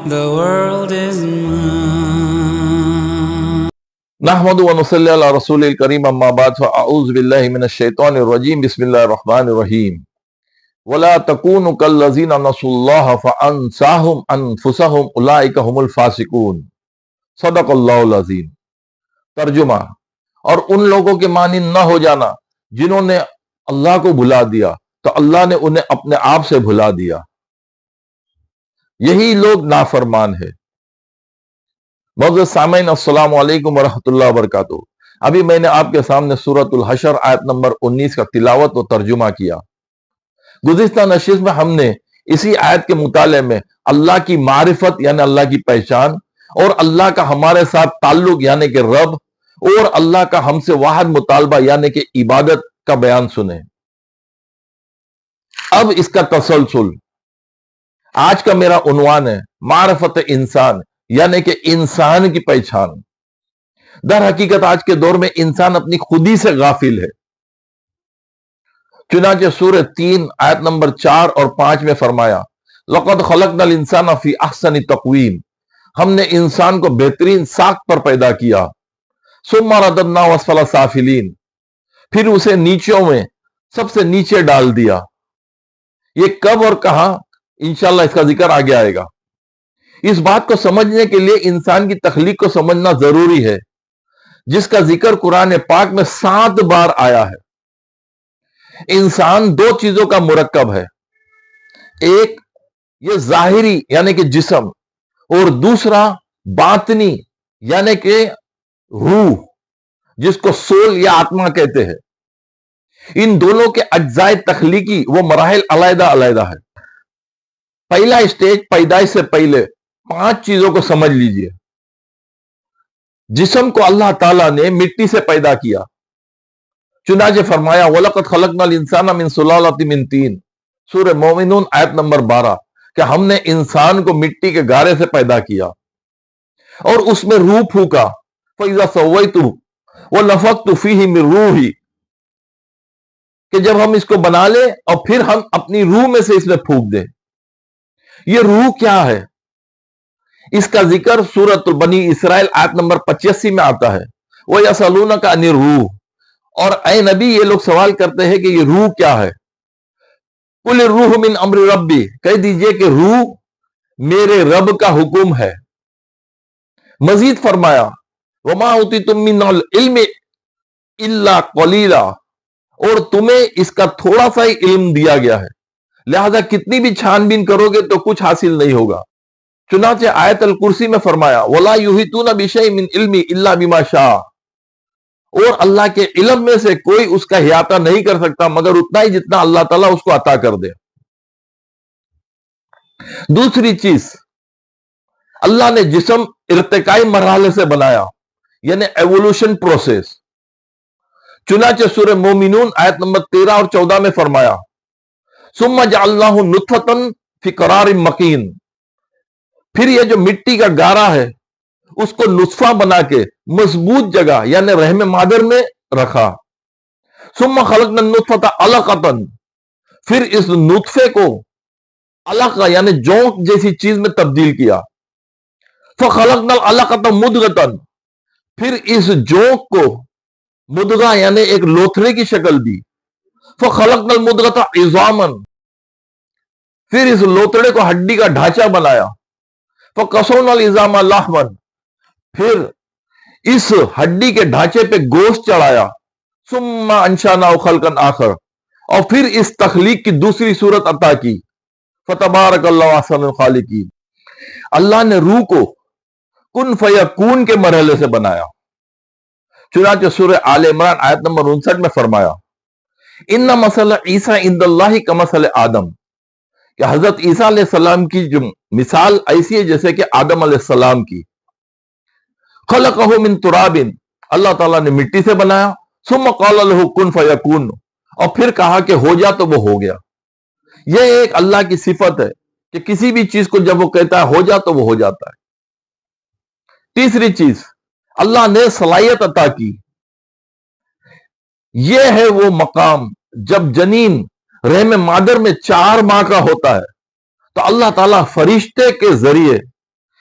the world is mine. نحمد و نصلی علی رسول الکریم اما بعد فاعوذ باللہ من الشیطان الرجیم بسم اللہ الرحمن الرحیم ولا تکونوا کالذین نسوا اللہ فانساہم انفسہم اولئک هم الفاسقون صدق اللہ العظیم۔ ترجمہ: اور ان لوگوں کے مانند نہ ہو جانا جنہوں نے اللہ کو بھلا دیا تو اللہ نے انہیں اپنے آپ سے بھلا دیا، یہی لوگ نافرمان ہے۔ معزز سامعین، السلام علیکم ورحمۃ اللہ وبرکاتہ۔ ابھی میں نے آپ کے سامنے سورۃ الحشر آیت نمبر 19 کا تلاوت و ترجمہ کیا۔ گزشتہ نشست میں ہم نے اسی آیت کے مطالعے میں اللہ کی معرفت یعنی اللہ کی پہچان، اور اللہ کا ہمارے ساتھ تعلق یعنی کہ رب، اور اللہ کا ہم سے واحد مطالبہ یعنی کہ عبادت کا بیان سنے۔ اب اس کا تسلسل، آج کا میرا عنوان ہے معرفت انسان یعنی کہ انسان کی پہچان۔ در حقیقت آج کے دور میں انسان اپنی خودی سے غافل ہے۔ چنانچہ سورہ 3 آیت نمبر 4 اور 5 میں فرمایا لَقَدْ خَلَقْنَا الْإِنسَانَ فِي أَحْسَنِ تَقْوِيمٍ، ہم نے انسان کو بہترین ساخت پر پیدا کیا۔ ثُمَّ رَدَدْنَاهُ أَسْفَلَ سَافِلِينَ، پھر اسے نیچوں میں سب سے نیچے ڈال دیا۔ یہ کب اور کہاں، انشاءاللہ اس کا ذکر آگے آئے گا۔ اس بات کو سمجھنے کے لیے انسان کی تخلیق کو سمجھنا ضروری ہے، جس کا ذکر قرآن پاک میں 7 بار آیا ہے۔ انسان 2 چیزوں کا مرکب ہے، ایک یہ ظاہری یعنی کہ جسم، اور دوسرا باطنی یعنی کہ روح، جس کو سول یا آتما کہتے ہیں۔ ان دونوں کے اجزائے تخلیقی وہ مراحل علیحدہ علیحدہ ہے۔ پہلا اسٹیج پیدائش سے پہلے 5 چیزوں کو سمجھ لیجئے۔ جسم کو اللہ تعالیٰ نے مٹی سے پیدا کیا، چنانچہ فرمایا وَلَقَدْ خَلَقْنَا الْإِنسَانَ مِنْ سُلَالَةٍ مِنْ طِينٍ، سورہ مومنون آیت نمبر 12، کہ ہم نے انسان کو مٹی کے گارے سے پیدا کیا اور اس میں روح پھونکا، فَإِذَا سَوَّيْتُهُ وَنَفَخْتُ فِيهِ مِنْ رُوحِي، کہ جب ہم اس کو بنا لیں اور پھر ہم اپنی روح میں سے اس میں پھونک دیں۔ یہ روح کیا ہے؟ اس کا ذکر سورۃ بنی اسرائیل آیت نمبر 85 میں آتا ہے وَيَسْأَلُونَكَ عَنِ الرُّوحِ، اور اے نبی یہ لوگ سوال کرتے ہیں کہ یہ روح کیا ہے؟ قُلِ الرُّوحُ مِنْ أَمْرِ رَبِّي، کہہ دیجئے کہ روح میرے رب کا حکم ہے۔ مزید فرمایا وَمَا أُوتِيتُم مِّنَ الْعِلْمِ إِلَّا قَلِيلًا، اور تمہیں اس کا تھوڑا سا ہی علم دیا گیا ہے، لہذا کتنی بھی چھان بین کرو گے تو کچھ حاصل نہیں ہوگا۔ چنانچہ آیت الکرسی میں فرمایا وَلَا يُحِيطُونَ بِشَيْءٍ مِّنْ عِلْمِهِ إِلَّا بِمَا شَاءَ، اور اللہ کے علم میں سے کوئی اس کا احاطہ نہیں کر سکتا مگر اتنا ہی جتنا اللہ تعالیٰ اس کو عطا کر دے۔ دوسری چیز، اللہ نے جسم ارتقائی مرحلے سے بنایا یعنی ایوولوشن پروسیس۔ چنانچہ سورہ مومنون آیت نمبر 13 اور 14 میں فرمایا ثُمَّ جَعَلْنَاهُ نُطْفَةً فِي قَرَارٍ مَّكِينٍ، پھر یہ جو مٹی کا گارا ہے اس کو نطفہ بنا کے مضبوط جگہ یعنی رحم مادر میں رکھا۔ ثُمَّ خَلَقْنَا النُّطْفَةَ عَلَقَةً، پھر اس نطفے کو علقہ یعنی جونک جیسی چیز میں تبدیل کیا۔ فَخَلَقْنَا الْعَلَقَةَ مُضْغَةً، پھر اس جونک کو مدغہ یعنی ایک لوتھڑے کی شکل دی۔ فَخَلَقْنَا الْمُضْغَةَ عِظَامًا، پھر اس لوتھڑے کو ہڈی کا ڈھانچہ بنایا۔ فَقَسَوْنَا الْعِظَامَ لَحْمًا، پھر اس ہڈی کے ڈھانچے پہ گوشت چڑھایا۔ ثُمَّ أَنشَأْنَاهُ خَلْقًا آخر، اور پھر اس تخلیق کی دوسری صورت عطا کی۔ فَتَبَارَكَ اللَّهُ أَحْسَنُ الْخَالِقِينَ، اللہ نے روح کو کن فیکون کے مرحلے سے بنایا۔ چنانچہ سورہ آل عمران آیت نمبر 59 میں فرمایا اِنَّ مَثَلَ عِیسیٰ عِندَ اللَّهِ كَمَثَلِ آدم، کہ حضرت عیسیٰ علیہ السلام کی جو مثال ایسی ہے جیسے کہ آدم علیہ السلام کی۔ خَلَقَهُ مِن تُرَابٍ، اللہ تعالیٰ نے مٹی سے بنایا۔ ثُمَّ قَالَ لَهُ كُن فَيَكُونُ، اور پھر کہا کہ ہو جا تو وہ ہو گیا۔ یہ ایک اللہ کی صفت ہے کہ کسی بھی چیز کو جب وہ کہتا ہے ہو جا تو وہ ہو جاتا ہے۔ تیسری چیز، اللہ نے صلاحیت عطا کی، یہ ہے وہ مقام جب جنین رحم مادر میں 4 ماہ کا ہوتا ہے تو اللہ تعالیٰ فرشتے کے ذریعے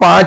5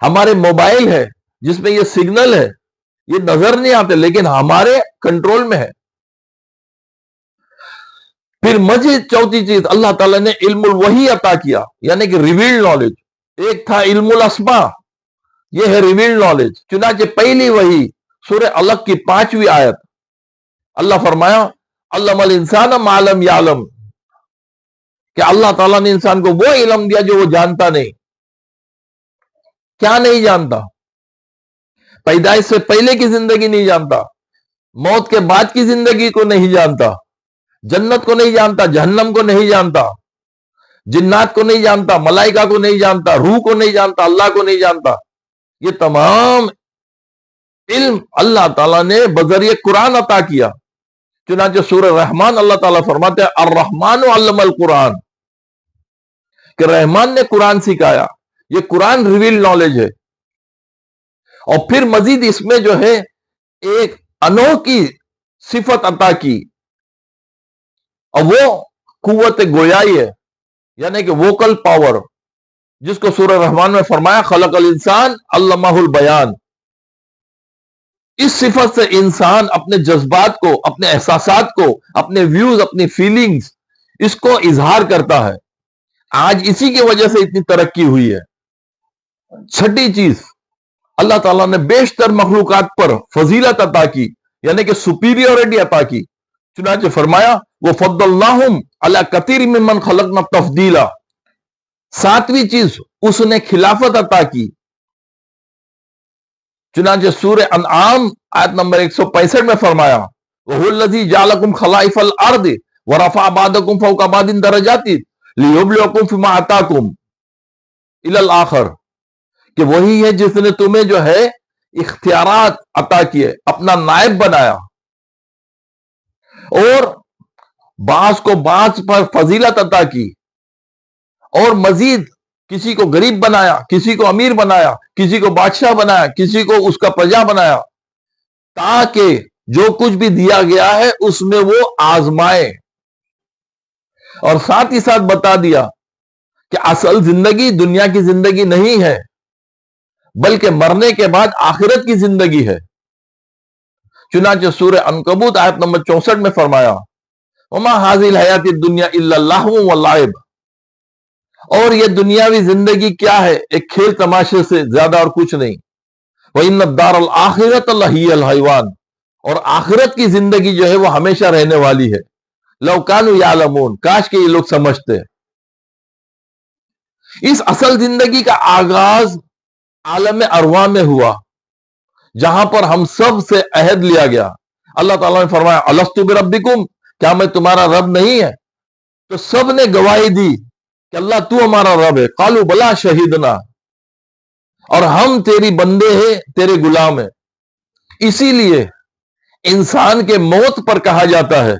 ہمارے موبائل ہے جس میں یہ سگنل ہے، یہ نظر نہیں آتے لیکن ہمارے کنٹرول میں ہے۔ پھر مزید چوتھی چیز، اللہ تعالیٰ نے علم الوحی عطا کیا، یعنی کہ ریویلڈ نالج۔ ایک تھا علم الاسماء، یہ ہے ریویلڈ نالج۔ چنانچہ پہلی وحی سورہ علق کی 5ویں آیت، اللہ فرمایا علم الانسان ما لم یعلم، کہ اللہ تعالیٰ نے انسان کو وہ علم دیا جو وہ جانتا نہیں۔ کیا نہیں جانتا؟ پیدائش سے پہلے کی زندگی نہیں جانتا، موت کے بعد کی زندگی کو نہیں جانتا، جنت کو نہیں جانتا، جہنم کو نہیں جانتا، جنات کو نہیں جانتا، ملائکہ کو نہیں جانتا، روح کو نہیں جانتا، اللہ کو نہیں جانتا۔ یہ تمام علم اللہ تعالیٰ نے بذریعہ قرآن عطا کیا۔ چنانچہ سورہ رحمان اللہ تعالیٰ فرماتے ہیں الرحمن علم القرآن، کہ رحمان نے قرآن سکھایا۔ یہ قرآن ریویل نالج ہے۔ اور پھر مزید اس میں جو ہے ایک انوکھی صفت عطا کی، اور وہ قوت گویائی ہے، یعنی کہ ووکل پاور، جس کو سورہ رحمان میں فرمایا خلق الانسان علمہ البیان۔ اس صفت سے انسان اپنے جذبات کو، اپنے احساسات کو، اپنے ویوز، اپنی فیلنگز، اس کو اظہار کرتا ہے۔ آج اسی کی وجہ سے اتنی ترقی ہوئی ہے۔ چھٹی چیز، اللہ تعالیٰ نے بیشتر مخلوقات پر فضیلت عطا کی، یعنی کہ سپیریورٹی عطا کی۔ چنانچہ فرمایا وَفَضَّلْنَاهُمْ عَلَى كَثِيرٍ مِّمَّنْ خَلَقْنَا تَفْضِيلًا۔ ساتویں چیز، اس نے خلافت عطا کی۔ چنانچہ سورہ انعام آیت نمبر 165 میں فرمایا وَهُوَ الَّذِي جَعَلَكُمْ خَلَائِفَ الْأَرْضِ وَرَفَعَ بَعْضَكُمْ فَوْقَ بَعْضٍ دَرَجَاتٍ لِيُبْلِوَكُمْ فِيمَا آتَاكُمْ إِلَى الْآخِرِ، کہ وہی ہے جس نے تمہیں جو ہے اختیارات عطا کیے، اپنا نائب بنایا، اور بعض کو بعض پر فضیلت عطا کی، اور مزید کسی کو غریب بنایا، کسی کو امیر بنایا، کسی کو بادشاہ بنایا، کسی کو اس کا پرجا بنایا، تاکہ جو کچھ بھی دیا گیا ہے اس میں وہ آزمائے۔ اور ساتھ ہی ساتھ بتا دیا کہ اصل زندگی دنیا کی زندگی نہیں ہے، بلکہ مرنے کے بعد آخرت کی زندگی ہے۔ چنانچہ سورہ عنکبوت آیت نمبر 64 میں فرمایا وَمَا هَذِهِ الْحَيَاةِ الدُّنْيَا إِلَّا اللَّهْوٌ وَاللَّعِبٌ، اور یہ دنیاوی زندگی کیا ہے؟ ایک کھیل تماشے سے زیادہ اور کچھ نہیں۔ وَإِنَّ الدَّارَ الْآخِرَةَ لَهِيَ الْحَيْوَانُ، اور آخرت کی زندگی جو ہے وہ ہمیشہ رہنے والی ہے۔ لَوْ كَانُوا يَعْلَمُونَ، کاش کہ یہ لوگ سمجھتے۔ اس اصل زندگی کا آغاز عالم ارواح میں ہوا، جہاں پر ہم سب سے عہد لیا گیا۔ اللہ تعالیٰ نے فرمایا الستُ بربکم، کیا میں تمہارا رب نہیں ہے؟ تو سب نے گواہی دی کہ اللہ تو ہمارا رب ہے۔ قالوا بلا شہیدنا، اور ہم تیری بندے ہیں، تیرے غلام ہیں۔ اسی لیے انسان کے موت پر کہا جاتا ہے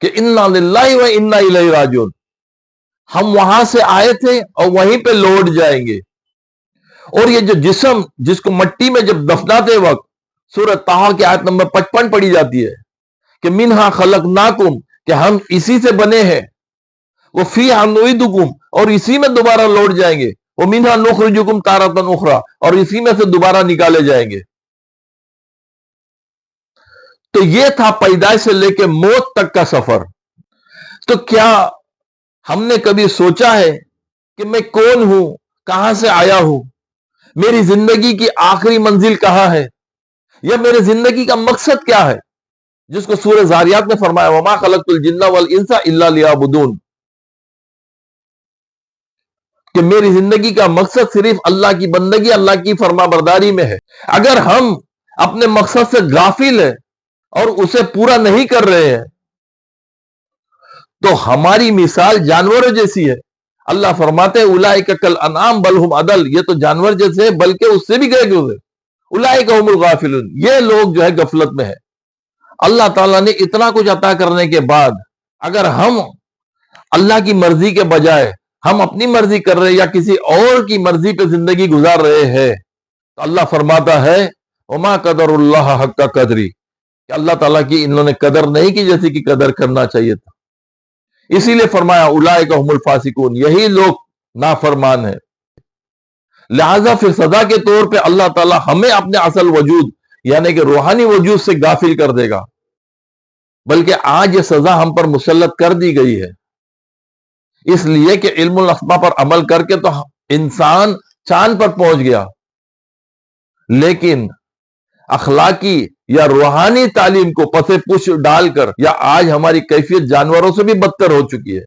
کہ انا للہ و انا الیہ راجعون، ہم وہاں سے آئے تھے اور وہیں پہ لوٹ جائیں گے۔ اور یہ جو جسم جس کو مٹی میں جب دفناتے وقت سورہ طٰہٰ کی آیت نمبر 55 پڑھی جاتی ہے کہ منہا خلقناکم، کہ ہم اسی سے بنے ہیں، وہ فیہا نعیدکم، اور اسی میں دوبارہ لوٹ جائیں گے، وہ منہا نخرجکم تارۃ اخری، اور اسی میں سے دوبارہ نکالے جائیں گے۔ تو یہ تھا پیدائش سے لے کے موت تک کا سفر۔ تو کیا ہم نے کبھی سوچا ہے کہ میں کون ہوں، کہاں سے آیا ہوں، میری زندگی کی آخری منزل کہاں ہے، یا میرے زندگی کا مقصد کیا ہے، جس کو سورہ زاریات میں فرمایا وما خلقت الجن والانس الا لیعبدون، کہ میری زندگی کا مقصد صرف اللہ کی بندگی، اللہ کی فرما برداری میں ہے۔ اگر ہم اپنے مقصد سے غافل ہیں اور اسے پورا نہیں کر رہے ہیں تو ہماری مثال جانوروں جیسی ہے۔ اللہ فرماتے ہیں اولئک کالانعام بل ہم اضل، یہ تو جانور جیسے بلکہ اس سے بھی گئے گزرے۔ اولئک هم الغافلون، یہ لوگ جو ہے غفلت میں ہے۔ اللہ تعالیٰ نے اتنا کچھ عطا کرنے کے بعد اگر ہم اللہ کی مرضی کے بجائے ہم اپنی مرضی کر رہے یا کسی اور کی مرضی پہ زندگی گزار رہے ہیں تو اللہ فرماتا ہے وما قدر اللہ حق قدری، کہ اللہ تعالیٰ کی انہوں نے قدر نہیں کی جیسی کی قدر کرنا چاہیے تھا۔ اسی لیے فرمایا اولئک هم الفاسقون، یہی لوگ نافرمان ہیں۔ لہذا پھر سزا کے طور پہ اللہ تعالیٰ ہمیں اپنے اصل وجود یعنی کہ روحانی وجود سے غافل کر دے گا، بلکہ آج یہ سزا ہم پر مسلط کر دی گئی ہے، اس لیے کہ علم الاسماء پر عمل کر کے تو انسان چاند پر پہنچ گیا، لیکن اخلاقی یا روحانی تعلیم کو پس پش ڈال کر یا آج ہماری کیفیت جانوروں سے بھی بدتر ہو چکی ہے۔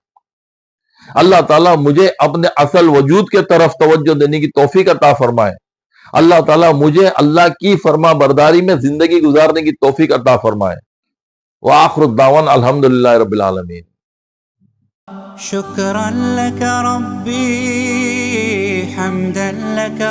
اللہ تعالیٰ مجھے اپنے اصل وجود کے طرف توجہ دینے کی توفیق عطا فرمائے۔ اللہ تعالیٰ مجھے اللہ کی فرما برداری میں زندگی گزارنے کی توفیق عطا فرمائے۔ وآخر الدعوان الحمدللہ رب العالمین۔ شکرا لک ربی حمدا لک